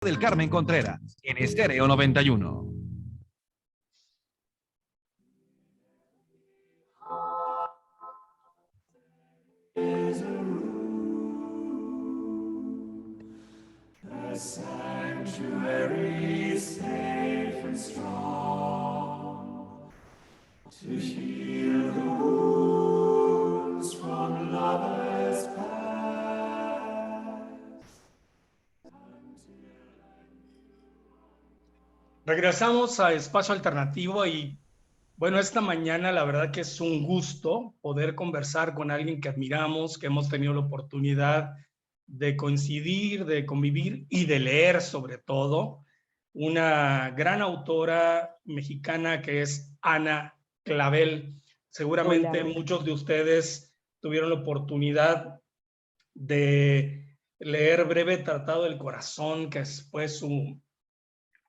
del Carmen Contreras, en Estéreo 91. A sanctuary safe and strong, to heal the wounds from lovers past. Regresamos a Espacio Alternativo y bueno, esta mañana la verdad que es un gusto poder conversar con alguien que admiramos, que hemos tenido la oportunidad de coincidir, de convivir y de leer sobre todo. Una gran autora mexicana que es Ana Clavel. Seguramente Hola. muchos de ustedes tuvieron la oportunidad de leer Breve Tratado del Corazón, que fue su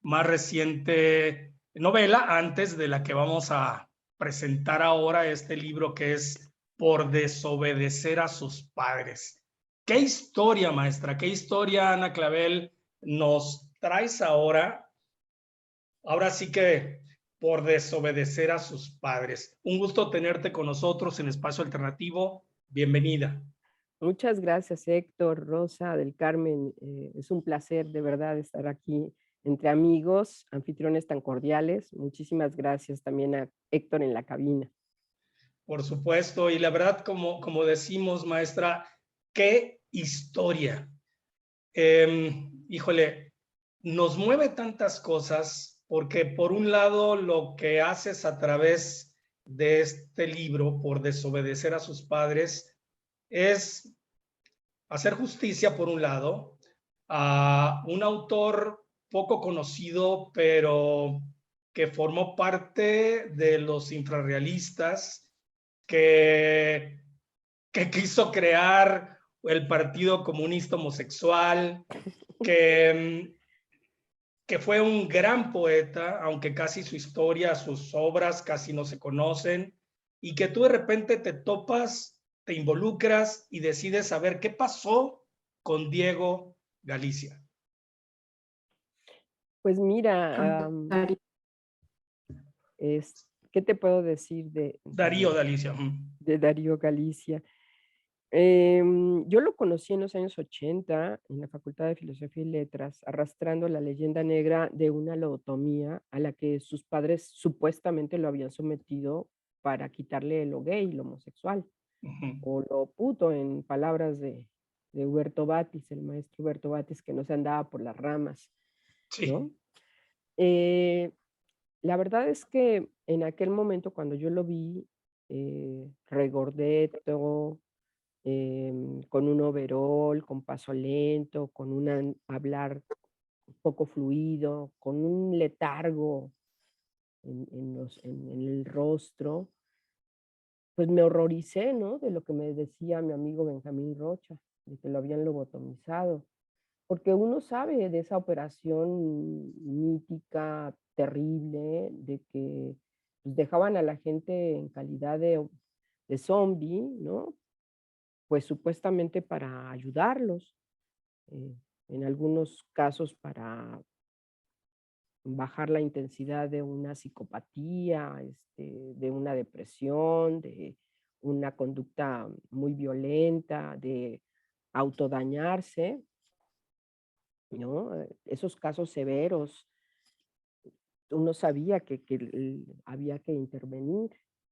más reciente novela, antes de la que vamos a presentar ahora, este libro que es Por desobedecer a sus padres. ¿Qué historia, maestra? ¿Qué historia, Ana Clavel, nos traes ahora? Ahora sí que por desobedecer a sus padres. Un gusto tenerte con nosotros en Espacio Alternativo. Bienvenida. Muchas gracias, Héctor, Rosa, del Carmen. Es un placer de verdad estar aquí entre amigos, anfitriones tan cordiales. Muchísimas gracias también a Héctor en la cabina. Por supuesto, y la verdad, como decimos, maestra, qué historia. Híjole, nos mueve tantas cosas, porque por un lado lo que haces a través de este libro, por desobedecer a sus padres, es hacer justicia, por un lado, a un autor poco conocido, pero que formó parte de los infrarrealistas, que quiso crear el Partido Comunista Homosexual, que fue un gran poeta, aunque casi su historia, sus obras casi no se conocen, y que tú de repente te topas, te involucras y decides saber qué pasó con Diego Galicia. Pues mira, ¿qué te puedo decir Darío Galicia. de Darío Galicia? Yo lo conocí en los años 80 en la Facultad de Filosofía y Letras, arrastrando la leyenda negra de una lobotomía a la que sus padres supuestamente lo habían sometido para quitarle lo gay, lo homosexual, o lo puto, en palabras de Huberto Batis, el maestro Huberto Batis, que no se andaba por las ramas, ¿no? Sí. La verdad es que en aquel momento, cuando yo lo vi, regordeto, con un overol, con paso lento, con un hablar poco fluido, con un letargo en el rostro, pues me horroricé, ¿no? De lo que me decía mi amigo Benjamín Rocha, de que lo habían lobotomizado. Porque uno sabe de esa operación mítica, terrible, de que pues, dejaban a la gente en calidad de zombie, ¿no? Pues supuestamente para ayudarlos, eh, en algunos casos para bajar la intensidad de una psicopatía, de una depresión, de una conducta muy violenta, de autodañarse, ¿no? Esos casos severos, uno sabía que había que intervenir,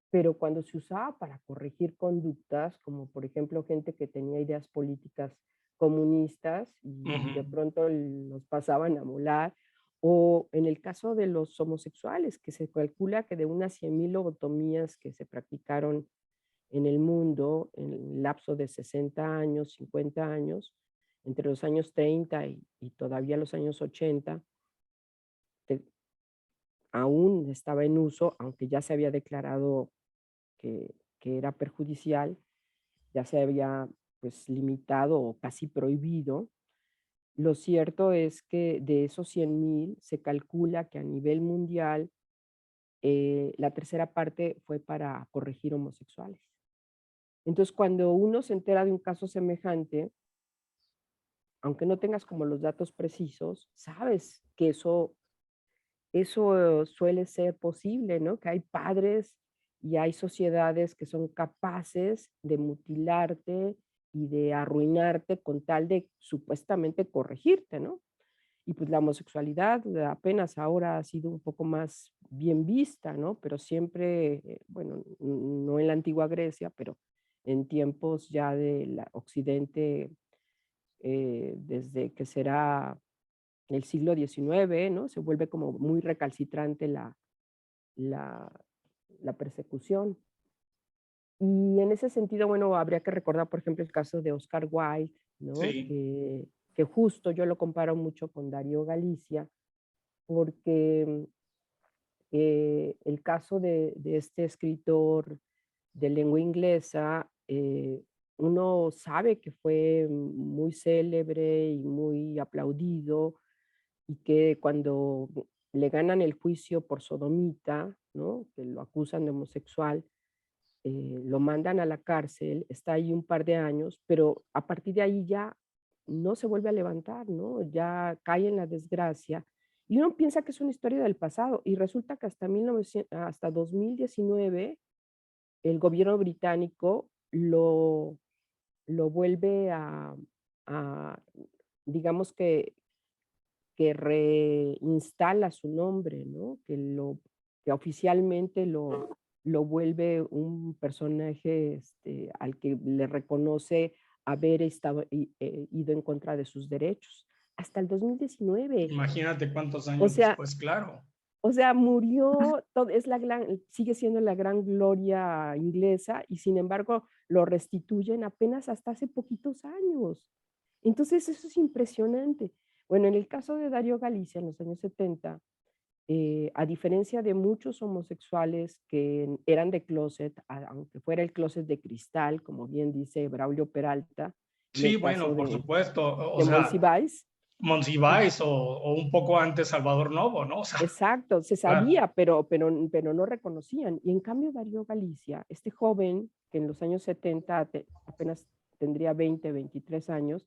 pero cuando se usaba para corregir conductas, como por ejemplo gente que tenía ideas políticas comunistas y de pronto los pasaban a molar, o en el caso de los homosexuales, que se calcula que de unas 100,000 lobotomías que se practicaron en el mundo en el lapso de 60 años, 50 años, entre los años 30 y todavía los años 80, aún estaba en uso, aunque ya se había declarado que era perjudicial, ya se había pues limitado o casi prohibido. Lo cierto es que de esos 100,000 se calcula que a nivel mundial la tercera parte fue para corregir homosexuales. Entonces, cuando uno se entera de un caso semejante, aunque no tengas como los datos precisos, sabes que eso suele ser posible, ¿no? Que hay padres y hay sociedades que son capaces de mutilarte y de arruinarte con tal de supuestamente corregirte, ¿no? Y pues la homosexualidad apenas ahora ha sido un poco más bien vista, ¿no? Pero siempre, bueno, no en la antigua Grecia, pero en tiempos ya del Occidente, desde que será el siglo XIX, ¿no? Se vuelve como muy recalcitrante la, la persecución. Y en ese sentido, bueno, habría que recordar, por ejemplo, el caso de Oscar Wilde, ¿no? Sí, Que justo yo lo comparo mucho con Darío Galicia, porque el caso de este escritor de lengua inglesa, uno sabe que fue muy célebre y muy aplaudido, y que cuando le ganan el juicio por sodomita, ¿no? Que lo acusan de homosexual, lo mandan a la cárcel, está ahí un par de años, pero a partir de ahí ya no se vuelve a levantar, ¿no? Ya cae en la desgracia. Y uno piensa que es una historia del pasado y resulta que hasta 1900, hasta 2019 el gobierno británico lo vuelve a, digamos que reinstala su nombre, ¿no? Que oficialmente lo vuelve un personaje al que le reconoce haber ido en contra de sus derechos. Hasta el 2019. imagínate cuántos O años sea, después, claro. o sea, murió, es sigue siendo la gran gloria inglesa y sin embargo lo restituyen apenas hasta hace poquitos años. Entonces, eso es impresionante. Bueno, en el caso de Darío Galicia, en los años 70, a diferencia de muchos homosexuales que eran de closet, aunque fuera el closet de cristal, como bien dice Braulio Peralta, en Sí, el bueno, caso por supuesto. O de sea, Monsiváis, Monsiváis o un poco antes Salvador Novo, ¿no? O sea, exacto, se claro. sabía, pero no reconocían. Y en cambio Darío Galicia, este joven que en los años 70 apenas tendría 20, 23 años,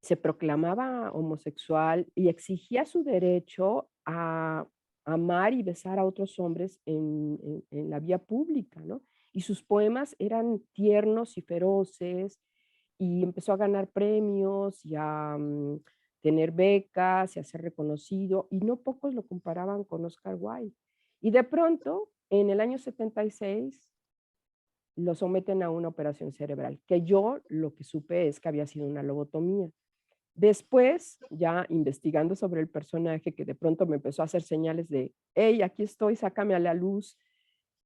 se proclamaba homosexual y exigía su derecho a amar y besar a otros hombres en la vía pública, ¿no? Y sus poemas eran tiernos y feroces y empezó a ganar premios y a tener becas y a ser reconocido y no pocos lo comparaban con Oscar Wilde. Y de pronto, en el año 76, lo someten a una operación cerebral, que yo lo que supe es que había sido una lobotomía. Después, ya investigando sobre el personaje, que de pronto me empezó a hacer señales de, hey, aquí estoy, sácame a la luz,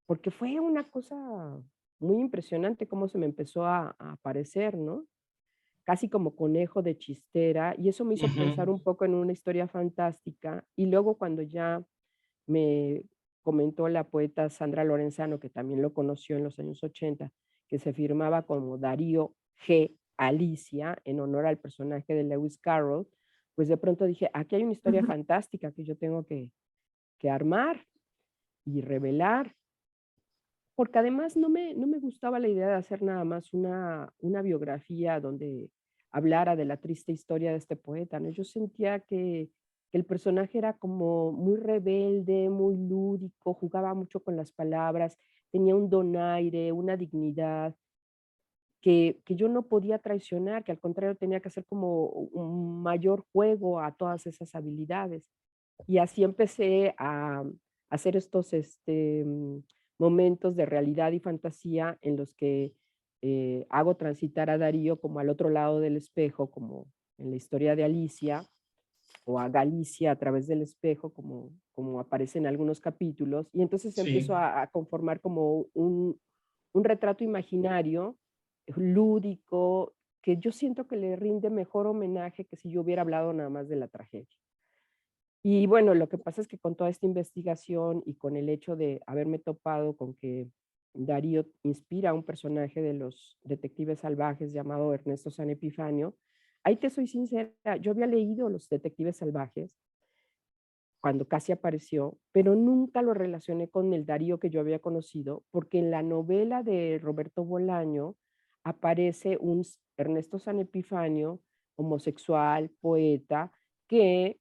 porque fue una cosa muy impresionante cómo se me empezó a aparecer, ¿no? Casi como conejo de chistera, y eso me hizo pensar Ujú. un poco en una historia fantástica. Y luego cuando ya me comentó la poeta Sandra Lorenzano, que también lo conoció en los años 80, que se firmaba como Darío G. Alicia, en honor al personaje de Lewis Carroll, pues de pronto dije, aquí hay una historia fantástica que yo tengo que armar y revelar, porque además no me gustaba la idea de hacer nada más una biografía donde hablara de la triste historia de este poeta, ¿no? Yo sentía que el personaje era como muy rebelde, muy lúdico, jugaba mucho con las palabras, tenía un donaire, una dignidad que yo no podía traicionar, que al contrario tenía que hacer como un mayor juego a todas esas habilidades. Y así empecé a hacer estos momentos de realidad y fantasía en los que hago transitar a Darío como al otro lado del espejo, como en la historia de Alicia, o a Galicia a través del espejo, como aparece en algunos capítulos. Y entonces empiezo Sí, a conformar como un retrato imaginario, lúdico, que yo siento que le rinde mejor homenaje que si yo hubiera hablado nada más de la tragedia. Y bueno, lo que pasa es que con toda esta investigación y con el hecho de haberme topado con que Darío inspira a un personaje de los detectives salvajes llamado Ernesto San Epifanio, ahí te soy sincera, yo había leído Los Detectives Salvajes cuando casi apareció, pero nunca lo relacioné con el Darío que yo había conocido, porque en la novela de Roberto Bolaño aparece un Ernesto San Epifanio homosexual, poeta, que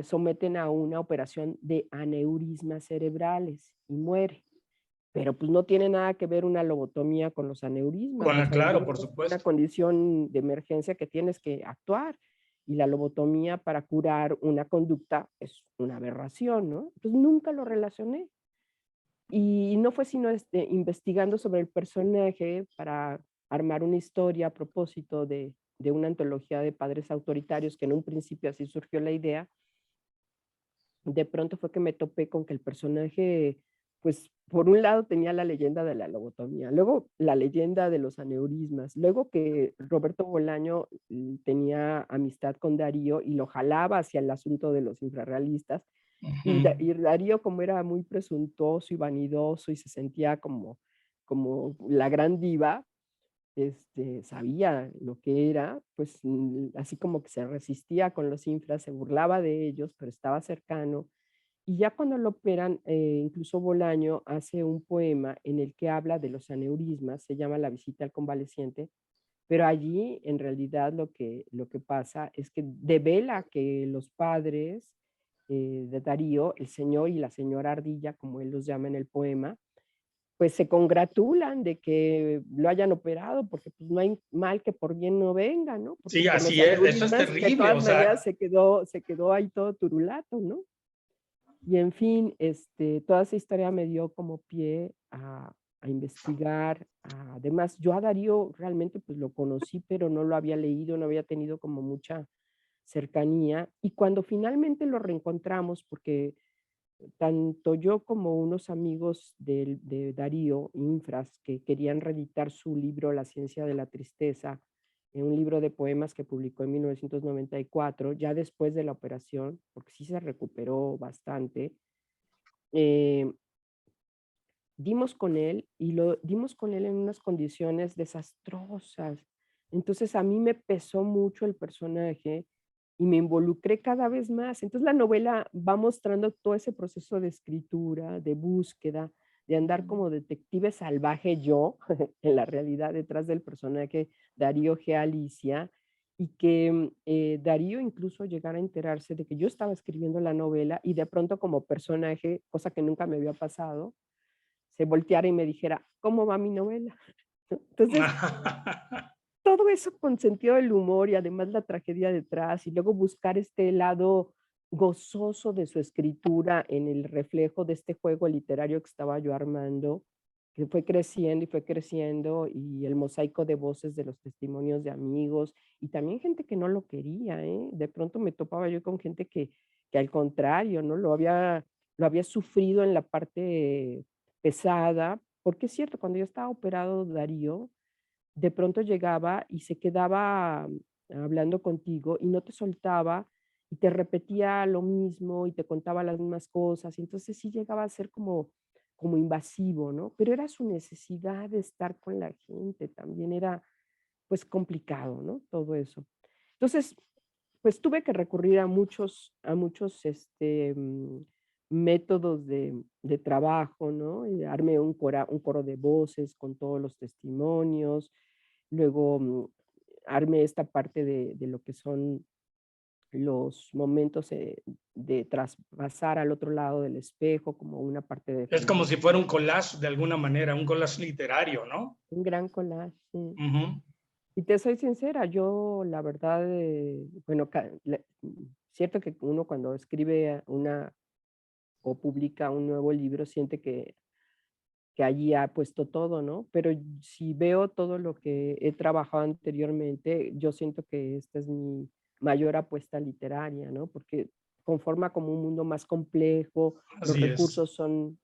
someten a una operación de aneurismas cerebrales y muere. Pero pues no tiene nada que ver una lobotomía con los aneurismas. Los Claro, por aneurismas es una supuesto. condición de emergencia que tienes que actuar, y la lobotomía para curar una conducta es una aberración, ¿no? Entonces nunca lo relacioné. Y no fue sino investigando sobre el personaje para armar una historia a propósito de una antología de padres autoritarios, que en un principio así surgió la idea. De pronto fue que me topé con que el personaje, pues, por un lado tenía la leyenda de la lobotomía, luego la leyenda de los aneurismas, luego que Roberto Bolaño tenía amistad con Darío y lo jalaba hacia el asunto de los infrarrealistas, y Darío, como era muy presuntuoso y vanidoso y se sentía como la gran diva, sabía lo que era, pues, así como que se resistía con los infras, se burlaba de ellos, pero estaba cercano. Y ya cuando lo operan, incluso Bolaño hace un poema en el que habla de los aneurismas, se llama La visita al convaleciente, pero allí en realidad lo que pasa es que devela que los padres de Darío, el señor y la señora Ardilla, como él los llama en el poema, pues se congratulan de que lo hayan operado, porque pues no hay mal que por bien no venga, ¿no? Porque Sí, por los así es, eso es aneurismas, de terrible, todas o sea, maneras se quedó ahí todo turulato, ¿no? Y en fin, toda esa historia me dio como pie a investigar. Además, yo a Darío realmente pues lo conocí, pero no lo había leído, no había tenido como mucha cercanía. Y cuando finalmente lo reencontramos, porque tanto yo como unos amigos de Darío, Infras, que querían reeditar su libro La ciencia de la tristeza, un libro de poemas que publicó en 1994, ya después de la operación, porque sí se recuperó bastante, eh, dimos con él y lo dimos con él en unas condiciones desastrosas. Entonces a mí me pesó mucho el personaje y me involucré cada vez más. Entonces la novela va mostrando todo ese proceso de escritura, de búsqueda, de andar como detective salvaje yo, en la realidad detrás del personaje Darío G. Alicia, y que Darío incluso llegara a enterarse de que yo estaba escribiendo la novela y de pronto como personaje, cosa que nunca me había pasado, se volteara y me dijera, ¿cómo va mi novela? Entonces, todo eso con sentido del humor y además la tragedia detrás, y luego buscar este lado gozoso de su escritura en el reflejo de este juego literario que estaba yo armando, que fue creciendo, y el mosaico de voces de los testimonios de amigos, y también gente que no lo quería, ¿eh? De pronto me topaba yo con gente que al contrario, ¿no? Lo había sufrido en la parte pesada, porque es cierto, cuando yo estaba operado Darío, de pronto llegaba y se quedaba hablando contigo y no te soltaba y te repetía lo mismo y te contaba las mismas cosas. Y entonces sí llegaba a ser como invasivo, ¿no? Pero era su necesidad de estar con la gente, también era pues complicado, ¿no? Todo eso. Entonces, pues tuve que recurrir a muchos métodos de trabajo, ¿no? Y armé un coro de voces con todos los testimonios, luego armé esta parte de lo que son los momentos de traspasar al otro lado del espejo, como una parte de es como si fantasía, fuera un collage de alguna manera, un collage literario, ¿no? un gran collage, sí. Ujú. Y te soy sincera, yo la verdad, bueno, cierto que uno cuando escribe una o publica un nuevo libro siente que allí ha puesto todo, ¿no? Pero si veo todo lo que he trabajado anteriormente, yo siento que esta es mi mayor apuesta literaria, ¿no? Porque conforma como un mundo más complejo, los Así es. recursos son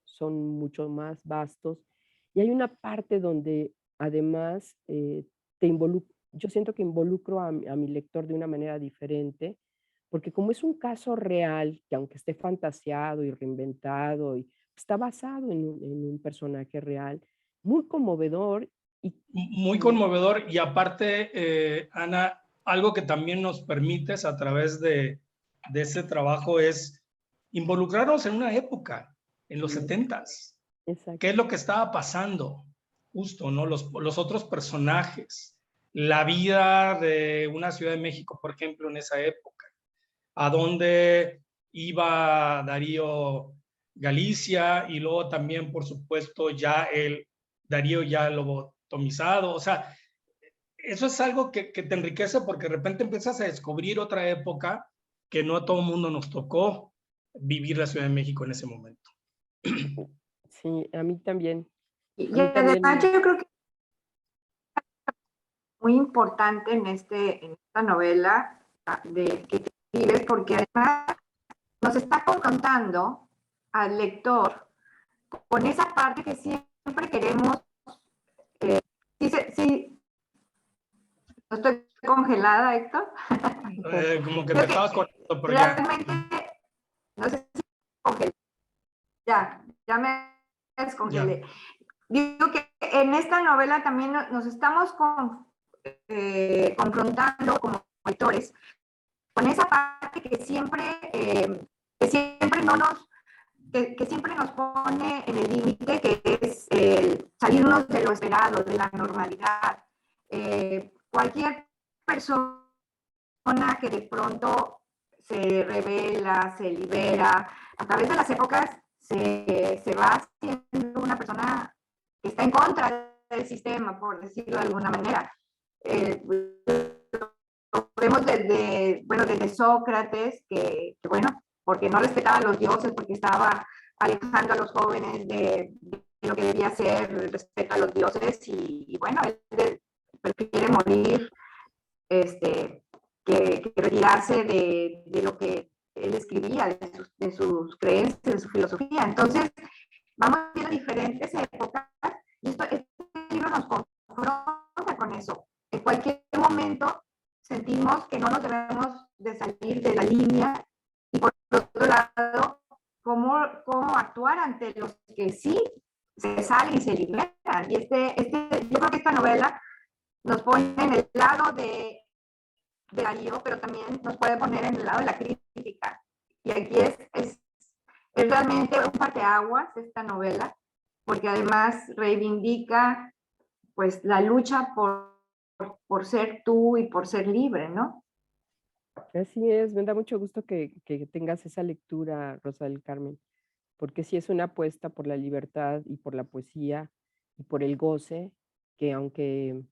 mucho más vastos, y hay una parte donde además yo siento que involucro a mi lector de una manera diferente, porque como es un caso real, que aunque esté fantaseado y reinventado y está basado en un personaje real, muy conmovedor y Muy y conmovedor y aparte, Ana, algo que también nos permites a través de ese trabajo es involucrarnos en una época, en los sí, 70s. exacto, ¿Qué es lo que estaba pasando? Justo, ¿no? Los otros personajes. la vida de una Ciudad de México, por ejemplo, en esa época, a dónde iba Darío Galicia y luego también, por supuesto, ya el Darío ya lobotomizado. O sea, eso es algo que te enriquece porque de repente empiezas a descubrir otra época que no a todo el mundo nos tocó vivir la Ciudad de México en ese momento. Sí, a mí también. Y A mí además también. yo creo que muy importante en esta novela de que escribes, porque además nos está confrontando al lector con esa parte que siempre queremos. Sí, no estoy congelada, Héctor. Como que te estabas cortando, pero realmente, ya. no sé si congelé. Ya me descongelé. Ya. Digo que en esta novela también nos estamos confrontando como lectores con esa parte que siempre nos pone en el límite, que es salirnos de lo esperado, de la normalidad. Cualquier persona que de pronto se revela, se libera, a través de las épocas se va siendo una persona que está en contra del sistema, por decirlo de alguna manera. Lo vemos desde Sócrates, que bueno, porque no respetaba a los dioses, porque estaba alejando a los jóvenes de lo que debía ser el respeto a los dioses, y bueno, él prefiere morir que retirarse de lo que él escribía, de sus creencias, de su filosofía. Entonces, vamos viendo diferentes épocas, y este libro nos confronta con eso. En cualquier momento sentimos que no nos debemos de salir de la línea, y por otro lado, cómo actuar ante los que sí se salen y se liberan. Y yo creo que esta novela nos pone en el lado de Darío, pero también nos puede poner en el lado de la crítica. Y aquí es realmente un parteaguas esta novela, porque además reivindica pues la lucha por ser tú y por ser libre, ¿no? Así es, me da mucho gusto que tengas esa lectura, Rosa del Carmen, porque sí es una apuesta por la libertad y por la poesía y por el goce, que aunque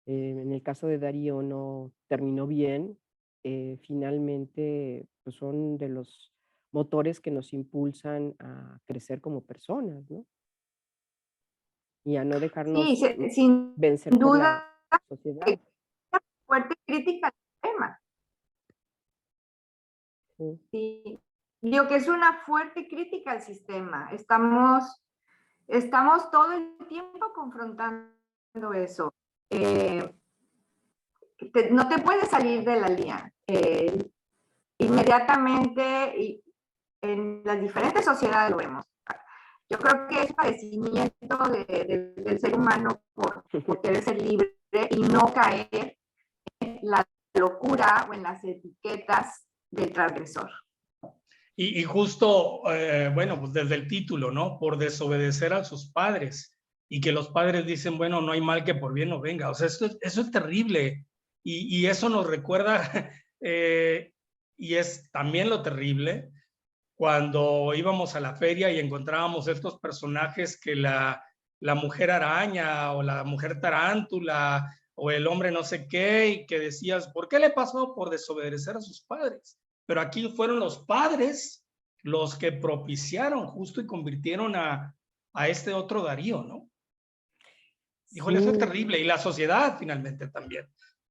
en el caso de Darío no terminó bien, finalmente pues son de los motores que nos impulsan a crecer como personas, ¿no? Y a no dejarnos Sí, sin vencer por la duda, sociedad. fuerte crítica al tema. Sí. Sí. Digo que es una fuerte crítica al sistema. Estamos todo el tiempo confrontando eso. No te puedes salir de la línea. Inmediatamente, y en las diferentes sociedades lo vemos. Yo creo que es padecimiento del ser humano por querer ser libre y no caer en la locura o en las etiquetas del transgresor. Y justo, bueno, pues desde el título, ¿no? Por desobedecer a sus padres. Y que los padres dicen, bueno, no hay mal que por bien no venga. O sea, eso es terrible. Y eso nos recuerda, y es también lo terrible, cuando íbamos a la feria y encontrábamos estos personajes que la mujer araña o la mujer tarántula o el hombre no sé qué, y que decías, ¿por qué le pasó? Por desobedecer a sus padres. Pero aquí fueron los padres los que propiciaron justo y convirtieron a este otro Darío, ¿no? Híjole, eso es Sí, terrible. Y la sociedad finalmente también.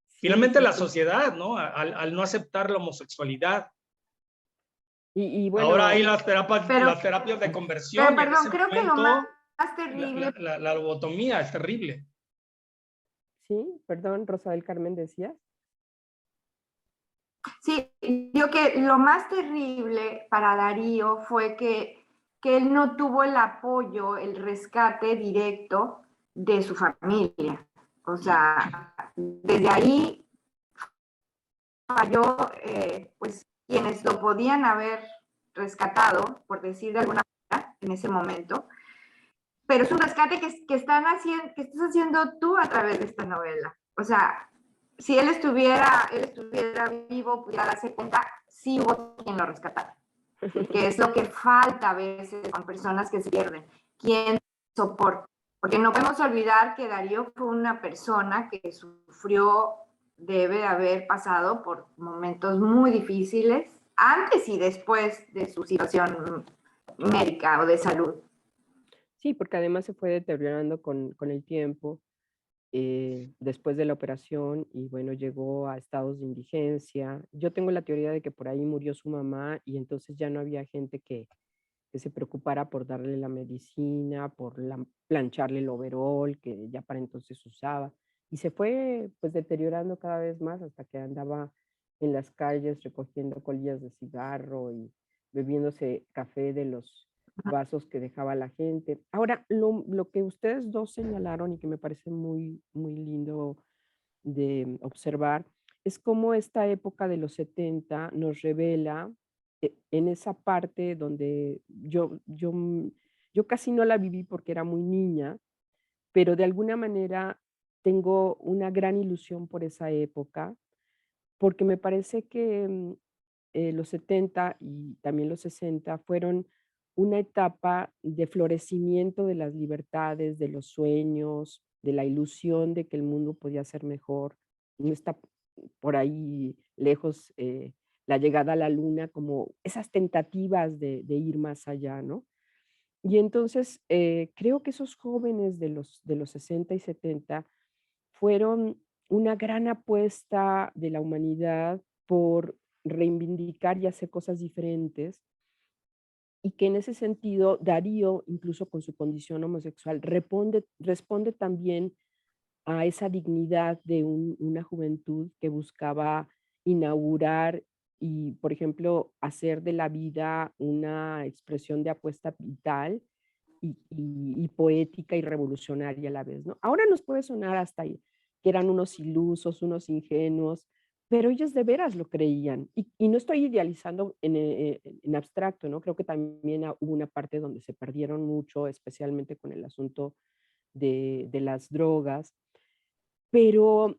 sí, Finalmente sí, la sí. sociedad, ¿no? Al no aceptar la homosexualidad. Y bueno, Ahora hay las terapias de Pero conversión. Y en perdón, ese creo que lo momento, más terrible. la lobotomía es terrible. sí, perdón, Rosa del Carmen, decías. Sí, digo que lo más terrible para Darío fue que él no tuvo el apoyo, el rescate directo de su familia. O sea, desde ahí falló, pues quienes lo podían haber rescatado, por decir de alguna manera, en ese momento. Pero es un rescate que estás haciendo tú a través de esta novela. o sea, si él estuviera vivo, pudiera darse cuenta, sí hubo quien lo rescatara. Que es lo que falta a veces con personas que se pierden. ¿Quién soporta? Porque no podemos olvidar que Darío fue una persona que sufrió, debe haber pasado por momentos muy difíciles, antes y después de su situación médica o de salud. Sí, porque además se fue deteriorando con el tiempo, después de la operación y bueno, llegó a estados de indigencia. Yo tengo la teoría de que por ahí murió su mamá y entonces ya no había gente que se preocupara por darle la medicina, plancharle el overol que ya para entonces usaba. Y se fue pues deteriorando cada vez más hasta que andaba en las calles recogiendo colillas de cigarro y bebiéndose café de los vasos que dejaba la gente. Ahora, lo que ustedes dos señalaron y que me parece muy, muy lindo de observar es cómo esta época de los 70 nos revela en esa parte donde yo casi no la viví porque era muy niña, pero de alguna manera tengo una gran ilusión por esa época, porque me parece que los 70 y también los 60 fueron una etapa de florecimiento de las libertades, de los sueños, de la ilusión de que el mundo podía ser mejor. No está por ahí lejos la llegada a la luna, como esas tentativas de ir más allá, ¿no? Y entonces creo que esos jóvenes de los 60 y 70 fueron una gran apuesta de la humanidad por reivindicar y hacer cosas diferentes, y que en ese sentido Darío, incluso con su condición homosexual, responde también a esa dignidad de una juventud que buscaba inaugurar y, por ejemplo, hacer de la vida una expresión de apuesta vital y poética y revolucionaria a la vez, ¿no? Ahora nos puede sonar hasta ahí, que eran unos ilusos, unos ingenuos, pero ellos de veras lo creían. Y no estoy idealizando en abstracto, ¿no? Creo que también hubo una parte donde se perdieron mucho, especialmente con el asunto de las drogas, pero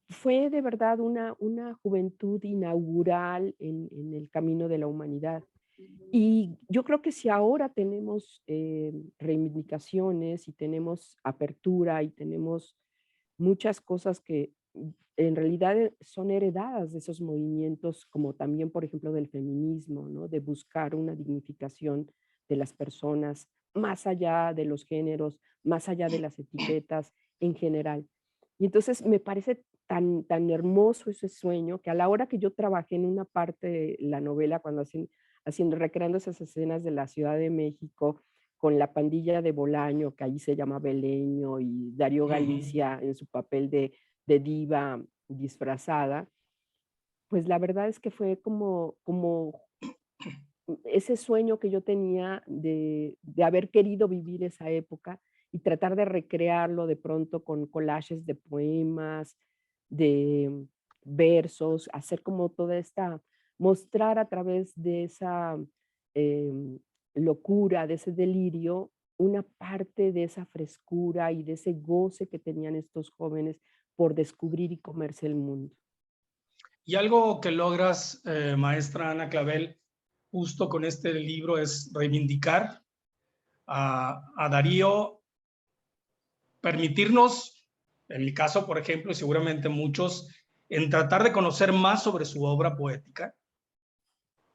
fue de verdad una juventud inaugural en el camino de la humanidad. Y yo creo que si ahora tenemos reivindicaciones y tenemos apertura y tenemos muchas cosas que en realidad son heredadas de esos movimientos, como también, por ejemplo, del feminismo, ¿no? De buscar una dignificación de las personas más allá de los géneros, más allá de las etiquetas en general. Y entonces me parece tan hermoso ese sueño que a la hora que yo trabajé en una parte de la novela, cuando recreando esas escenas de la Ciudad de México con la pandilla de Bolaño, que ahí se llama Beleño, y Darío Galicia en su papel de diva disfrazada, pues la verdad es que fue como ese sueño que yo tenía de haber querido vivir esa época y tratar de recrearlo de pronto con collages de poemas, de versos, hacer como toda esta, mostrar a través de esa em, locura, de ese delirio, una parte de esa frescura y de ese goce que tenían estos jóvenes por descubrir y comerse el mundo. Y algo que logras, maestra Ana Clavel, justo con este libro es reivindicar a Darío, permitirnos, en mi caso, por ejemplo, y seguramente muchos, en tratar de conocer más sobre su obra poética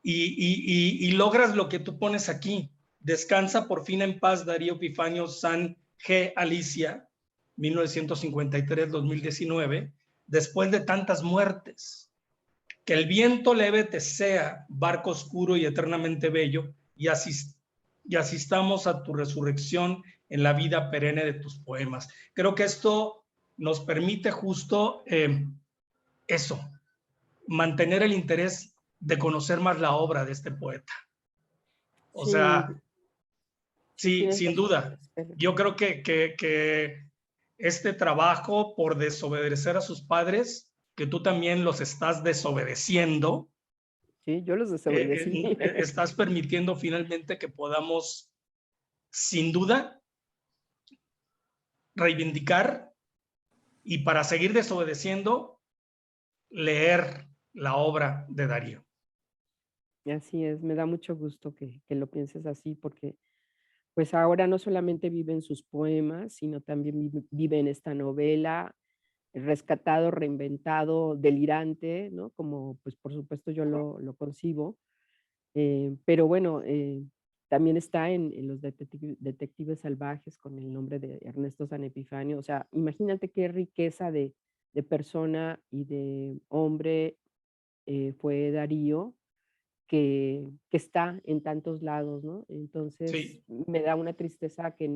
y logras lo que tú pones aquí. Descansa por fin en paz Darío Epifanio San G. Alicia, 1953-2019, después de tantas muertes. Que el viento leve te sea, barco oscuro y eternamente bello, y asistamos a tu resurrección en la vida perenne de tus poemas. Creo que esto nos permite justo eso, mantener el interés de conocer más la obra de este poeta. O sea, sí, sin duda. Yo creo que este trabajo por desobedecer a sus padres, que tú también los estás desobedeciendo. Sí, yo los desobedecí. Estás permitiendo finalmente que podamos, sin duda, reivindicar y para seguir desobedeciendo, leer la obra de Darío. Así es, me da mucho gusto que lo pienses así, porque pues ahora no solamente vive en sus poemas, sino también vive en esta novela, rescatado, reinventado, delirante, ¿no? Como pues por supuesto yo lo concibo. Pero bueno, también está en Los Detectives Salvajes con el nombre de Ernesto San Epifanio. O sea, imagínate qué riqueza de persona y de hombre fue Darío, que está en tantos lados, ¿no? Entonces, Sí. me da una tristeza que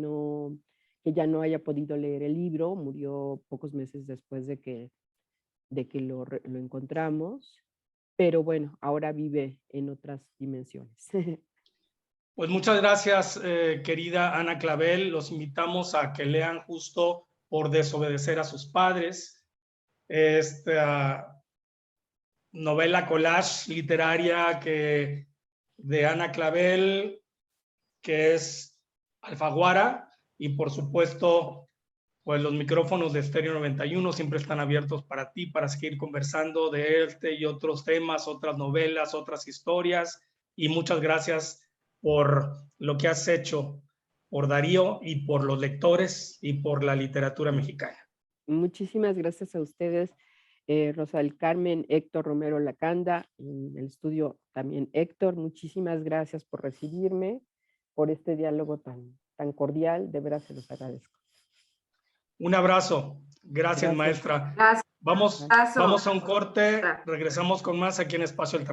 ya no haya podido leer el libro. Murió pocos meses después de que lo encontramos, pero bueno, ahora vive en otras dimensiones. Pues muchas gracias, querida Ana Clavel. Los invitamos a que lean Justo por desobedecer a sus padres. Esta novela collage literaria de Ana Clavel, que es Alfaguara, y por supuesto, pues los micrófonos de Estéreo 91 siempre están abiertos para ti, para seguir conversando de este y otros temas, otras novelas, otras historias, y muchas gracias por lo que has hecho por Darío y por los lectores y por la literatura mexicana. Muchísimas gracias a ustedes, Rosa del Carmen, Héctor Romero Lacanda, en el estudio también Héctor. Muchísimas gracias por recibirme, por este diálogo tan cordial. De veras se los agradezco. Un abrazo. Gracias, Gracias. maestra. Gracias. Vamos a un corte. Gracias. Regresamos con más aquí en Espacio Alternativo.